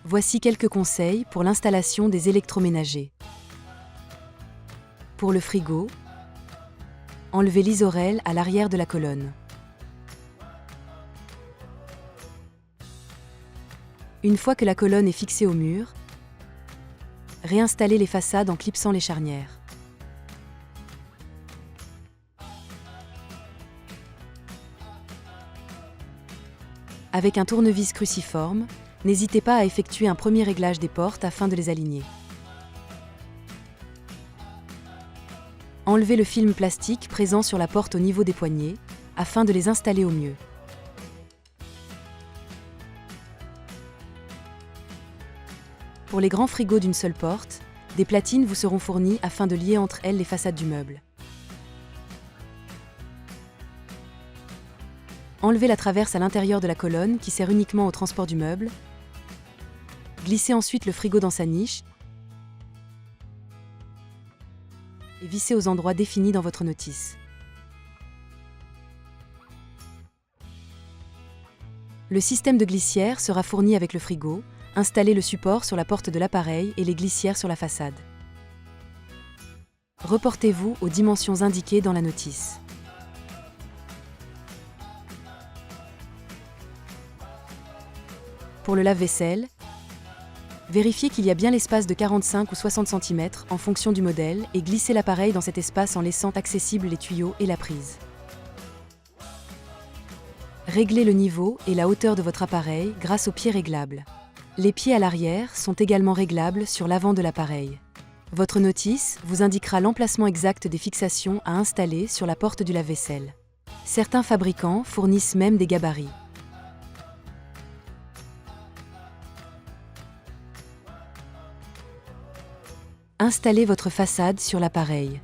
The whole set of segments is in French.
Voici quelques conseils pour l'installation des électroménagers. Pour le frigo, enlevez l'isorel à l'arrière de la colonne. Une fois que la colonne est fixée au mur, réinstallez les façades en clipsant les charnières. Avec un tournevis cruciforme, n'hésitez pas à effectuer un premier réglage des portes afin de les aligner. Enlevez le film plastique présent sur la porte au niveau des poignées, afin de les installer au mieux. Pour les grands frigos d'une seule porte, des platines vous seront fournies afin de lier entre elles les façades du meuble. Enlevez la traverse à l'intérieur de la colonne qui sert uniquement au transport du meuble. Glissez ensuite le frigo dans sa niche et vissez aux endroits définis dans votre notice. Le système de glissière sera fourni avec le frigo. Installez le support sur la porte de l'appareil et les glissières sur la façade. Reportez-vous aux dimensions indiquées dans la notice. Pour le lave-vaisselle, vérifiez qu'il y a bien l'espace de 45 ou 60 cm en fonction du modèle et glissez l'appareil dans cet espace en laissant accessibles les tuyaux et la prise. Réglez le niveau et la hauteur de votre appareil grâce aux pieds réglables. Les pieds à l'arrière sont également réglables sur l'avant de l'appareil. Votre notice vous indiquera l'emplacement exact des fixations à installer sur la porte du lave-vaisselle. Certains fabricants fournissent même des gabarits. Installez votre façade sur l'appareil.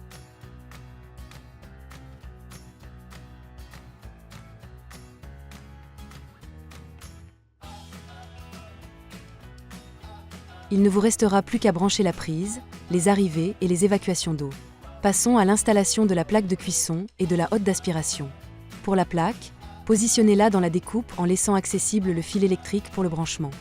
Il ne vous restera plus qu'à brancher la prise, les arrivées et les évacuations d'eau. Passons à l'installation de la plaque de cuisson et de la hotte d'aspiration. Pour la plaque, positionnez-la dans la découpe en laissant accessible le fil électrique pour le branchement.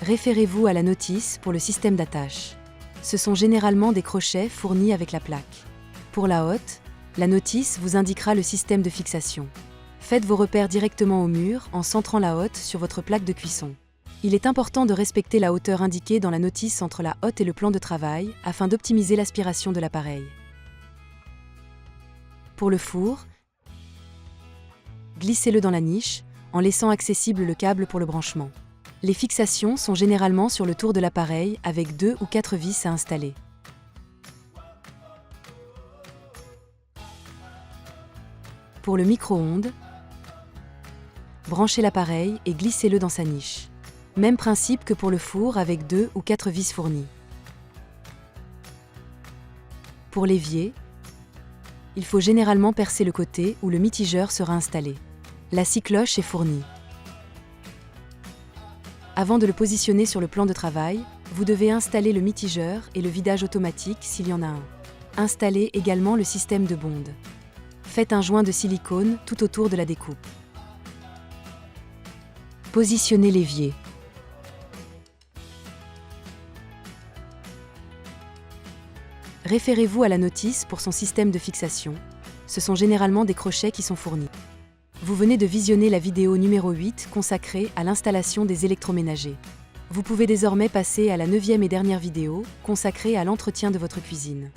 Référez-vous à la notice pour le système d'attache. Ce sont généralement des crochets fournis avec la plaque. Pour la hotte, la notice vous indiquera le système de fixation. Faites vos repères directement au mur en centrant la hotte sur votre plaque de cuisson. Il est important de respecter la hauteur indiquée dans la notice entre la hotte et le plan de travail afin d'optimiser l'aspiration de l'appareil. Pour le four, glissez-le dans la niche en laissant accessible le câble pour le branchement. Les fixations sont généralement sur le tour de l'appareil avec 2 ou 4 vis à installer. Pour le micro-ondes, branchez l'appareil et glissez-le dans sa niche. Même principe que pour le four avec 2 ou 4 vis fournies. Pour l'évier, il faut généralement percer le côté où le mitigeur sera installé. La scie cloche est fournie. Avant de le positionner sur le plan de travail, vous devez installer le mitigeur et le vidage automatique s'il y en a un. Installez également le système de bonde. Faites un joint de silicone tout autour de la découpe. Positionnez l'évier. Référez-vous à la notice pour son système de fixation. Ce sont généralement des crochets qui sont fournis. Vous venez de visionner la vidéo numéro 8 consacrée à l'installation des électroménagers. Vous pouvez désormais passer à la 9e et dernière vidéo consacrée à l'entretien de votre cuisine.